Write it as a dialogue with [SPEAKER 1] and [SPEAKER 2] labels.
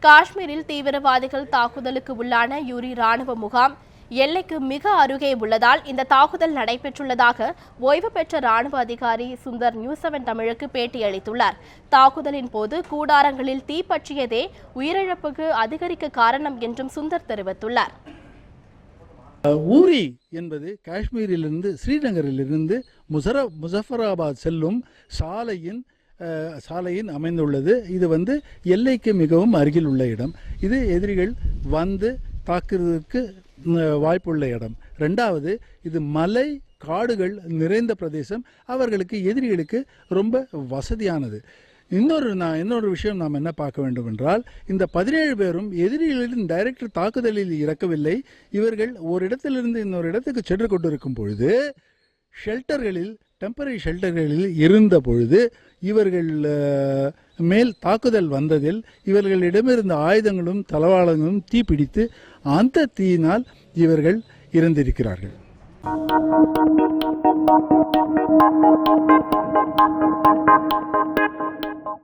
[SPEAKER 1] காஷ்மீரில் தீவிரவாதிகள் தாக்குதலுக்கு உள்ளான யூரி ராணுவ முகாம் எல்லைக்கு மிக அருகே உள்ளதால் இந்த தாக்குதல் நடைபெற்றுள்ளதாக ஓய்வு பெற்ற ராணுவ அதிகாரி சுந்தர் நியூஸ்7 தமிழுக்கு பேட்டியளித்துள்ளார். தாக்குதலின் போது கூடாரங்களில் தீப்பற்றியதே உயிரிழப்புக்கு அதிகரிக்க காரணம் என்றும் சுந்தர் தெரிவித்துள்ளார்.
[SPEAKER 2] ஊரி என்பது காஷ்மீரிலிருந்து ஸ்ரீநகரிலிருந்து முசஃபராபாத் செல்லும் சாலையின் அமைந்துள்ளது. இது எல்லைக்கு மிகவும் அருகில் உள்ள இடம். இது எதிரிகள் வந்து தாக்குவதற்கு வாய்ப்புள்ள இடம். ரெண்டாவது, இது மலை காடுகள் நிறைந்த பிரதேசம். எதிரிகளுக்கு ரொம்ப வசதியானது. இன்னொரு விஷயம் நாம் என்ன பார்க்க வேண்டும் என்றால், இந்த 17 பேரும் எதிரிகளின் டைரக்ட் தாக்குதலில் இறக்கவில்லை. இவர்கள் ஒரு இடத்திலிருந்து இன்னொரு இடத்துக்கு சென்று கொண்டிருக்கும் பொழுது டெம்பரரி ஷெல்டர்களில் இருந்த பொழுது இவர்கள் மேல் தாக்குதல் வந்ததில் இவர்களிடமிருந்த ஆயுதங்களும் தளவாடங்களும் தீப்பிடித்து அந்த தீயினால் இவர்கள் இறந்திருக்கிறார்கள்.